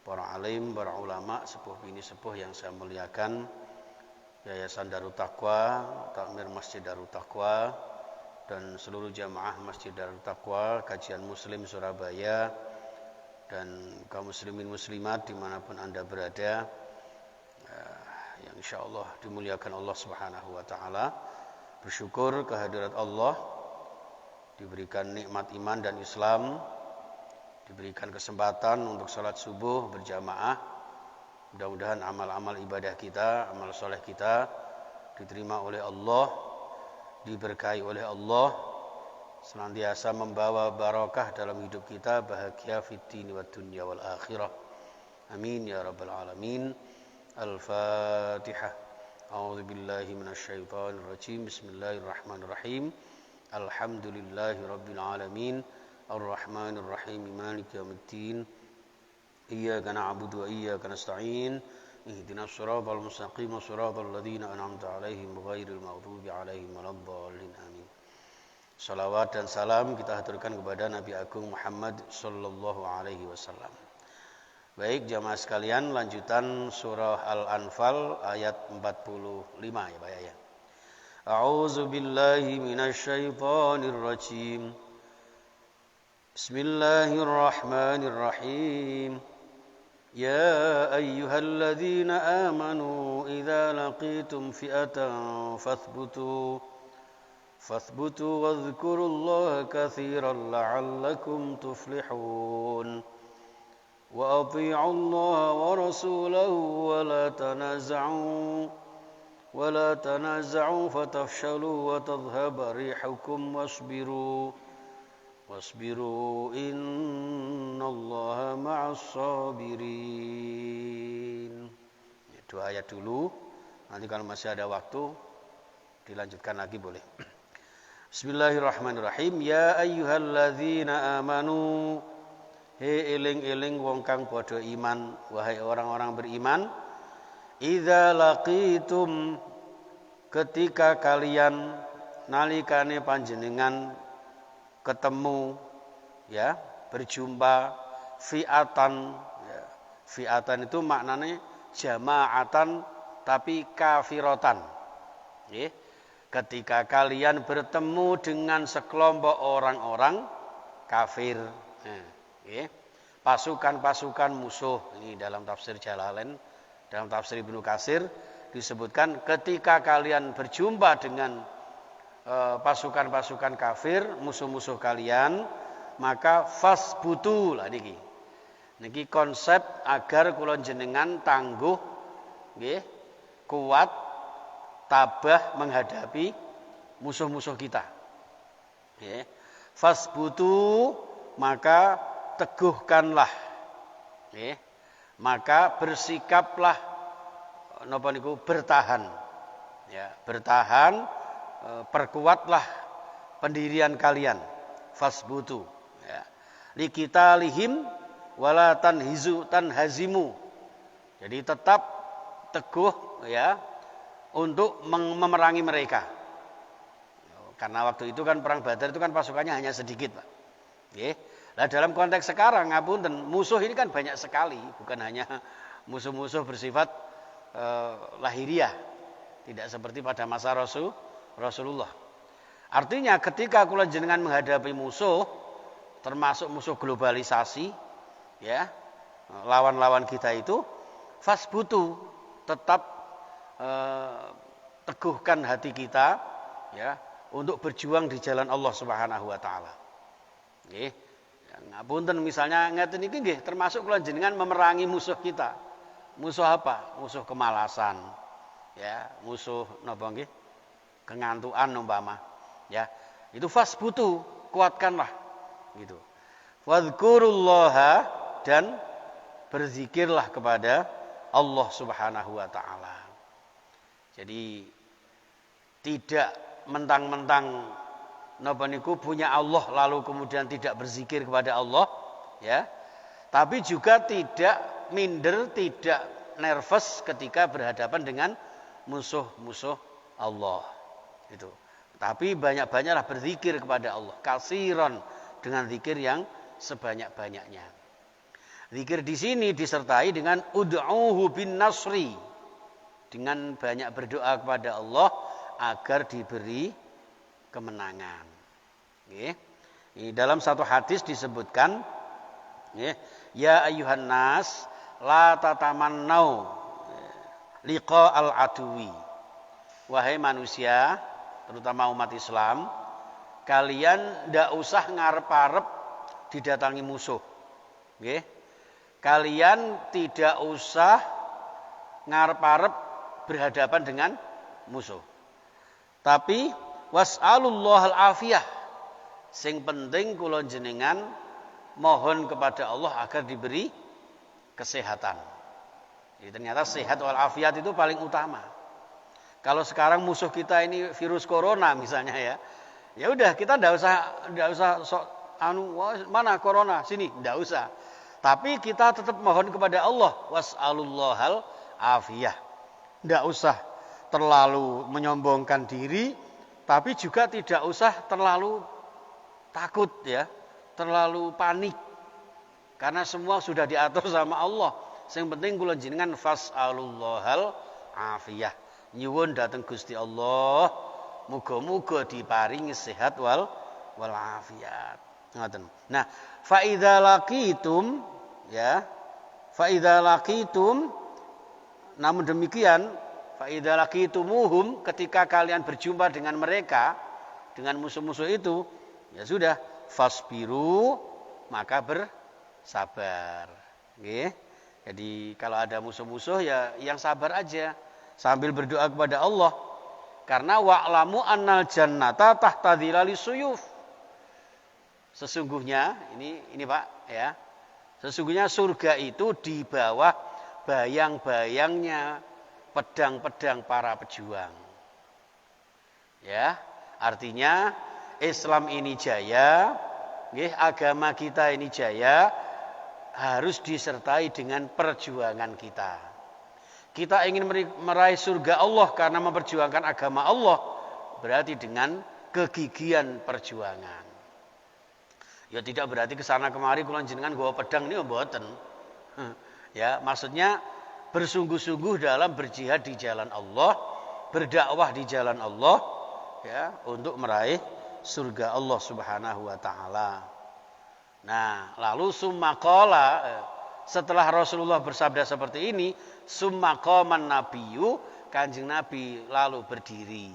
para alim, para ulama, sepuh bini sepuh yang saya muliakan, Yayasan Darut Taqwa, Takmir Masjid Darut Taqwa, dan seluruh jamaah Masjid Darut Taqwa, kajian Muslim Surabaya, dan kaum muslimin muslimat dimanapun Anda berada, yang insya Allah dimuliakan Allah Subhanahu wa Ta'ala. Bersyukur kehadirat Allah, diberikan nikmat iman dan Islam, diberikan kesempatan untuk salat subuh berjamaah. Mudah-mudahan amal-amal ibadah kita, amal soleh kita diterima oleh Allah, diberkahi oleh Allah, senantiasa membawa barakah dalam hidup kita, bahagia fid dini wad dunya wal akhirah. Amin ya rabbal alamin. Al-Fatihah. A'udzu billahi minasyaitonir rajim. Bismillahirrahmanirrahim. Alhamdulillahi rabbil alamin. Ar-Rahmanir Rahim. Maliki yaumiddin. Iyyaka na'budu wa iyyaka nasta'in. Ihdinas siratal mustaqim, siratal ladzina an'amta 'alaihim ghairil maghdubi 'alaihim waladdallin. Amin. Salawat dan salam kita haturkan kepada Nabi Agung Muhammad sallallahu alaihi wasallam. Baik jamaah sekalian, lanjutan surah Al-Anfal ayat 45 ya Pak ya. A'udzu billahi minasyaitonir rajim. Bismillahirrahmanirrahim. يا أيها الذين آمنوا إذا لقيتم فئة فاثبتوا واذكروا الله كثيرا لعلكم تفلحون وأطيعوا الله ورسوله ولا تنازعوا فتفشلوا وتذهب ريحكم wasbiru innallaha ma'as sabirin. Dua ayat dulu, nanti kalau masih ada waktu dilanjutkan lagi boleh. Bismillahirrahmanirrahim. Ya ayyuhalladzina amanu, he eling-eling wong kang padha iman, wahai orang-orang beriman, idza laqitum, ketika kalian nalikane panjenengan ketemu ya, berjumpa fi'atan ya. Fi'atan itu maknanya jama'atan tapi kafiratan ya. Ketika kalian bertemu dengan sekelompok orang-orang kafir ya. Pasukan-pasukan musuh, ini dalam tafsir Jalalain, dalam tafsir Ibnu Katsir disebutkan ketika kalian berjumpa dengan pasukan-pasukan kafir, musuh-musuh kalian, maka fasbutu lah niki. Niki konsep agar kula jenengan tangguh nggih, kuat, tabah menghadapi musuh-musuh kita. Nggih. Fasbutu, maka teguhkanlah. Nggih. Maka bersikaplah napa niku bertahan. Ya, bertahan, perkuatlah pendirian kalian, fasbutu ya. Liqitalihim wala tanhazimu, jadi tetap teguh ya untuk memerangi mereka, karena waktu itu kan perang Badar itu kan pasukannya hanya sedikit Pak. Nggih. Nah dalam konteks sekarang ngapunten, musuh ini kan banyak sekali, bukan hanya musuh-musuh bersifat lahiriah, tidak seperti pada masa Rasulullah. Artinya ketika kula jenengan menghadapi musuh, termasuk musuh globalisasi ya, lawan-lawan kita itu, fasbutu, tetap teguhkan hati kita ya untuk berjuang di jalan Allah Subhanahu wa taala. Nggih. Ngapunten misalnya ngeten iki nggih termasuk kula jenengan memerangi musuh kita. Musuh apa? Musuh kemalasan. Ya, musuh napa nggih? Kengantuan umpama ya, itu fasbutu, kuatkanlah gitu. Wadhkurullaha, dan berzikirlah kepada Allah Subhanahu wa taala. Jadi tidak mentang-mentang napa niku punya Allah lalu kemudian tidak berzikir kepada Allah ya, tapi juga tidak minder, tidak nervous ketika berhadapan dengan musuh-musuh Allah. Itu. Tapi banyak-banyaklah berzikir kepada Allah, kasiron, dengan zikir yang sebanyak-banyaknya. Zikir di sini disertai dengan ud'uhu bin nasri. Dengan banyak berdoa kepada Allah agar diberi kemenangan. Ini dalam satu hadis disebutkan, ya ayyuhan nas la tatamannau liqa al-aduwi. Wahai manusia, terutama umat Islam, kalian ndak usah ngarep-arep didatangi musuh. Nggih. Kalian tidak usah ngarep-arep berhadapan dengan musuh. Tapi was'alullahal afiyah. Sing penting kula jenengan mohon kepada Allah agar diberi kesehatan. Jadi ternyata sehat wal afiat itu paling utama. Kalau sekarang musuh kita ini virus corona misalnya ya udah kita ndak usah sok mana corona sini, ndak usah. Tapi kita tetap mohon kepada Allah, was'alullahal afiyah. Ndak usah terlalu menyombongkan diri, tapi juga tidak usah terlalu takut terlalu panik. Karena semua sudah diatur sama Allah. Yang penting kula jenengan fas'alullahal afiyah. Nyuwun dateng Gusti Allah, muga-muga diparingi sehat wal afiat. Ngoten. Nah, fa idza laqitum namun demikian fa idza laqitumuhum ketika kalian berjumpa dengan mereka, dengan musuh-musuh itu, ya sudah fasbiru maka bersabar. Nggih. Jadi kalau ada musuh-musuh ya yang sabar aja sambil berdoa kepada Allah. Karena wa'lamu annal jannata tahta dhilali suyuf. Sesungguhnya ini Pak sesungguhnya surga itu di bawah bayang-bayangnya pedang-pedang para pejuang. Ya, artinya Islam ini jaya, agama kita ini jaya harus disertai dengan perjuangan kita. Kita ingin meraih surga Allah karena memperjuangkan agama Allah, berarti dengan kegigihan perjuangan. Ya tidak berarti kesana kemari kula jenengan gawa pedang ini mboten. Ya, maksudnya bersungguh-sungguh dalam berjihad di jalan Allah, berdakwah di jalan Allah, ya, untuk meraih surga Allah Subhanahu wa taala. Nah, lalu summa qala, setelah Rasulullah bersabda seperti ini, summa qaman nabiyyu, Kanjeng Nabi lalu berdiri.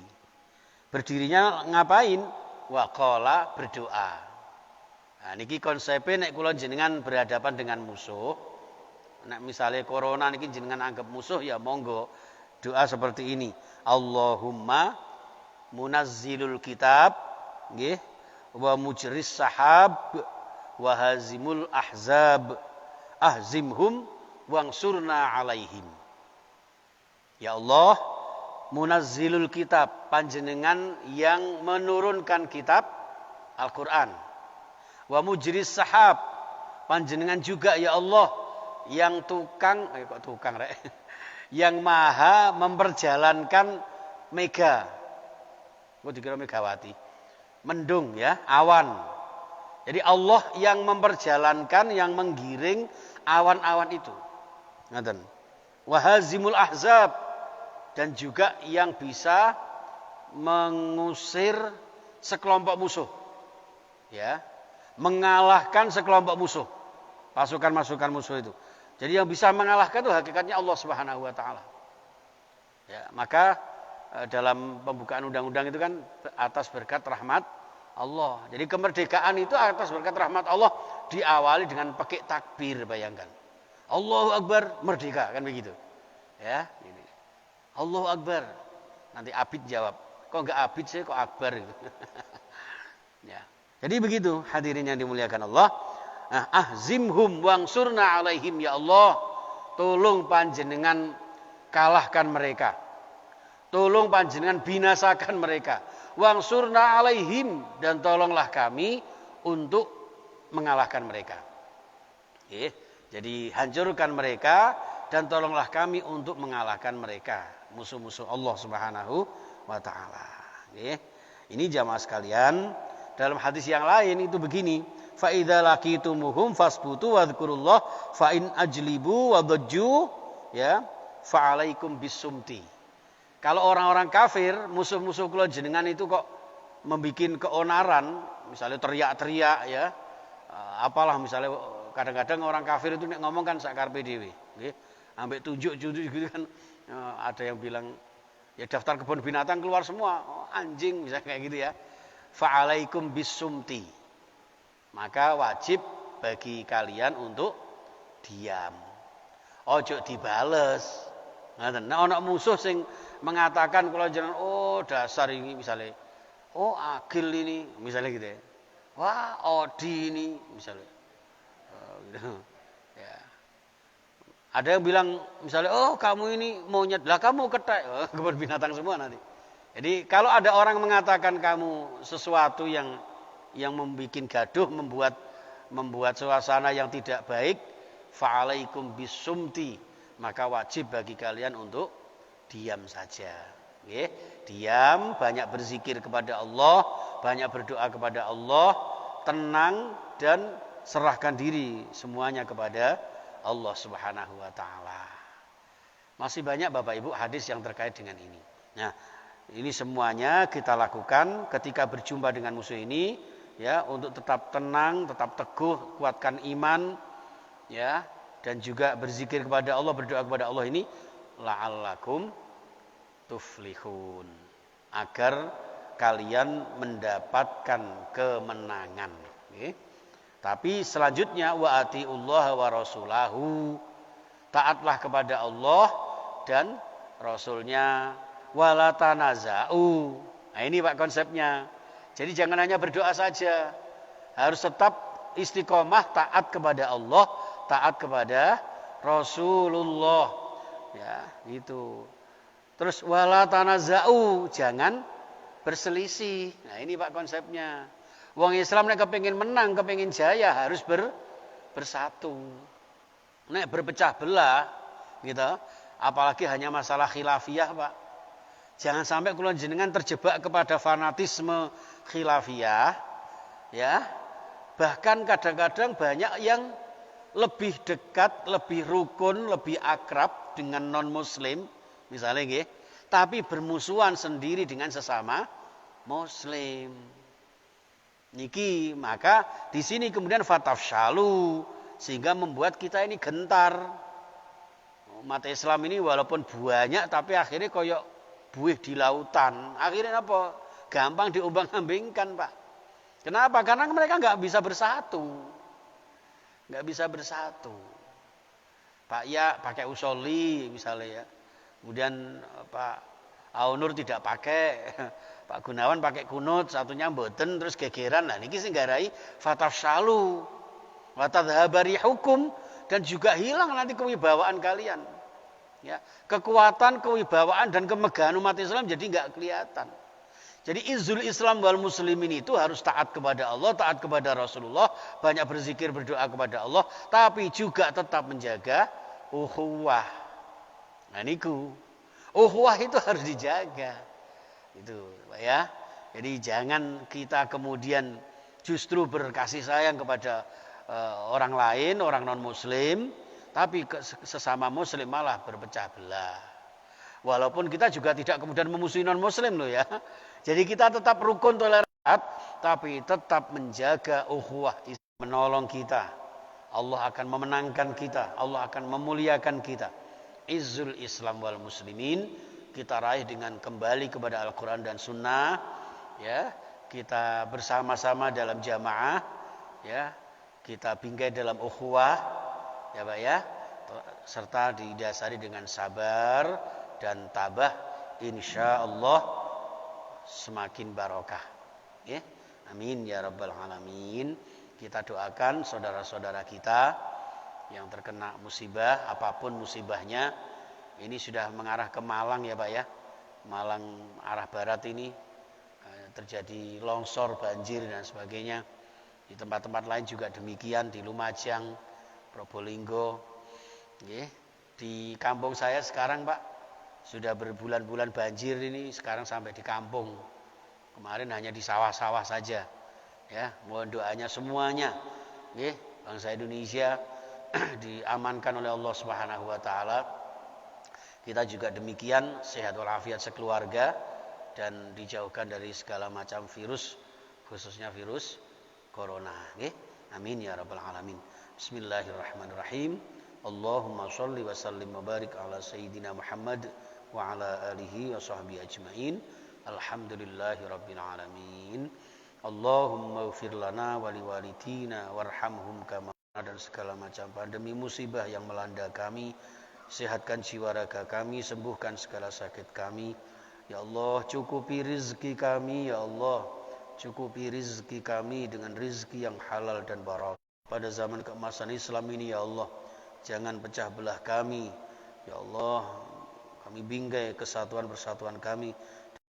Berdirinya ngapain? Wa qala, berdoa. Nah, niki konsepnya nek kula jenengan berhadapan dengan musuh, nek misalnya corona niki jenengan anggap musuh ya monggo doa seperti ini. Allahumma munazzilul kitab, nggih, wa mujris sahab, wa hazimul ahzab, ahzimhum wangsurna alaihim. Ya Allah, munazzilul kitab, panjenengan yang menurunkan kitab Al-Qur'an. Wa mujris sahab, panjenengan juga ya Allah yang yang maha memperjalankan mega. Kok dikira Megawati. Mendung ya, awan. Jadi Allah yang memperjalankan, yang menggiring awan-awan itu. Ngaten. Wa hazimul ahzab, dan juga yang bisa mengusir sekelompok musuh. Ya. Mengalahkan sekelompok musuh. Pasukan-pasukan musuh itu. Jadi yang bisa mengalahkan itu hakikatnya Allah Subhanahu wa taala. Ya, maka dalam pembukaan undang-undang itu kan atas berkat rahmat Allah. Jadi kemerdekaan itu atas berkat rahmat Allah, diawali dengan pakai takbir, bayangkan. Allahu Akbar, merdeka, kan begitu. Ya, ini. Allahu Akbar. Nanti Abid jawab, kok enggak Abid sih, kok Akbar gitu. Ya. Jadi begitu hadirin yang dimuliakan Allah. Nah, ahzimhum wangsurna alaihim, ya Allah, tolong panjenengan kalahkan mereka. Tolong panjenengan binasakan mereka. Wangsurna alaihim, dan tolonglah kami untuk mengalahkan mereka. Jadi hancurkan mereka dan tolonglah kami untuk mengalahkan mereka, musuh-musuh Allah Subhanahu wa taala. Ini jamaah sekalian, dalam hadis yang lain itu begini, fa idza laqitumuhum fasbutu wadhkurullah fa in ajlibu wadajju ya fa alaikum bisumti. Kalau orang-orang kafir, musuh-musuh kula jenengan itu kok membikin keonaran, misalnya teriak-teriak ya. Apalah misalnya kadang-kadang orang kafir itu nek ngomong kan sak karepe dhewe, nggih. Ambek tunjuk-tunjuk gitu kan. Ada yang bilang ya daftar kebun binatang keluar semua, anjing misalnya kayak gitu ya. Fa'alaikum bisumti. Maka wajib bagi kalian untuk diam. Ojo dibales. Nah, ana musuh sing mengatakan kalau jenengan dasar ini misalnya, Agil ini misalnya gitu ya. Wah, Odi ini misalnya. Gitu. Ya. Ada yang bilang misalnya, kamu ini monyet, lah kamu ketek, kebun binatang semua nanti. Jadi kalau ada orang mengatakan kamu sesuatu yang membuat gaduh, membuat suasana yang tidak baik, fa'alaikum bisumti, maka wajib bagi kalian untuk diam saja. Nggih, diam, banyak berzikir kepada Allah, banyak berdoa kepada Allah, tenang dan serahkan diri semuanya kepada Allah Subhanahu wa taala. Masih banyak Bapak Ibu hadis yang terkait dengan ini. Nah, ini semuanya kita lakukan ketika berjumpa dengan musuh ini ya, untuk tetap tenang, tetap teguh, kuatkan iman ya, dan juga berzikir kepada Allah, berdoa kepada Allah ini la'allakum tuflihun, agar kalian mendapatkan kemenangan. Okay. Tapi selanjutnya wa atiullaha wa rasulahu, taatlah kepada Allah dan Rasulnya, wala tanaza'u. Nah ini Pak konsepnya. Jadi jangan hanya berdoa saja, harus tetap istiqomah taat kepada Allah, taat kepada Rasulullah. Ya, itu. Terus wala tanaza'u, jangan berselisih. Nah, ini Pak konsepnya. Wong Islam nek kepengin menang, kepengin jaya harus bersatu. Nek berpecah belah gitu, apalagi hanya masalah khilafiyah, Pak. Jangan sampai kula jenengan terjebak kepada fanatisme khilafiyah, ya. Bahkan kadang-kadang banyak yang lebih dekat, lebih rukun, lebih akrab dengan non-muslim, misalnya nggih, tapi bermusuhan sendiri dengan sesama muslim. Niki, maka di sini kemudian fatafshalu, sehingga membuat kita ini gentar. Umat Islam ini walaupun banyak tapi akhirnya koyok buih di lautan. Akhirnya apa? Gampang diombang-ambingkan, Pak. Kenapa? Karena mereka nggak bisa bersatu. Nggak bisa bersatu. Pak Ya pakai usoli misalnya ya. Kemudian Pak Aunur tidak pakai. Pak Gunawan pakai kunut, satunya mboten, terus gegeran. Nah niki sing garai fatafshalu wa tadhhabari hukum, dan juga hilang nanti kewibawaan kalian. Ya, kekuatan, kewibawaan dan kemegahan umat Islam jadi enggak kelihatan. Jadi izzul Islam wal muslimin itu harus taat kepada Allah, taat kepada Rasulullah, banyak berzikir, berdoa kepada Allah, tapi juga tetap menjaga ukhuwah. Nah niku, ukhuwah itu harus dijaga. Itu, Pak ya. Jadi jangan kita kemudian justru berkasih sayang kepada orang lain, orang non-muslim, tapi sesama muslim malah berpecah belah. Walaupun kita juga tidak kemudian memusuhi non-muslim loh ya. Jadi kita tetap rukun toleran, tapi tetap menjaga ukhuwah, menolong kita. Allah akan memenangkan kita, Allah akan memuliakan kita. Izzul Islam wal muslimin kita raih dengan kembali kepada Al-Quran dan Sunnah, ya, kita bersama-sama dalam jamaah, ya, kita bingkai dalam ukhuwah, ya Pak ya, serta didasari dengan sabar dan tabah, insya Allah semakin barokah, ya, amin ya rabbal alamin. Kita doakan saudara-saudara kita yang terkena musibah, apapun musibahnya. Ini sudah mengarah ke Malang ya Pak ya. Malang arah barat ini terjadi longsor, banjir dan sebagainya. Di tempat-tempat lain juga demikian, di Lumajang, Probolinggo. Di kampung saya sekarang Pak, sudah berbulan-bulan banjir ini, sekarang sampai di kampung. Kemarin hanya di sawah-sawah saja. Ya, mohon doanya semuanya. Nggih, bangsa Indonesia diamankan oleh Allah Subhanahu wa taala. Kita juga demikian, sehat walafiat sekeluarga dan dijauhkan dari segala macam virus, khususnya virus corona. Nggih. Amin ya rabbal alamin. Bismillahirrahmanirrahim. Allahumma shalli wa sallim wa barik ala sayyidina Muhammad wa ala alihi wa sahbihi ajmain. Alhamdulillahi rabbil alamin. Allahumma ighfir lana wa liwalidina warhamhum kama, dan segala macam pandemi musibah yang melanda kami, sehatkan jiwa raga kami, sembuhkan segala sakit kami. Ya Allah, cukupi rizki kami, ya Allah, cukupi rizki kami dengan rizki yang halal dan barakah. Pada zaman keemasan Islam ini, ya Allah, jangan pecah belah kami. Ya Allah, kami bingkai kesatuan persatuan kami.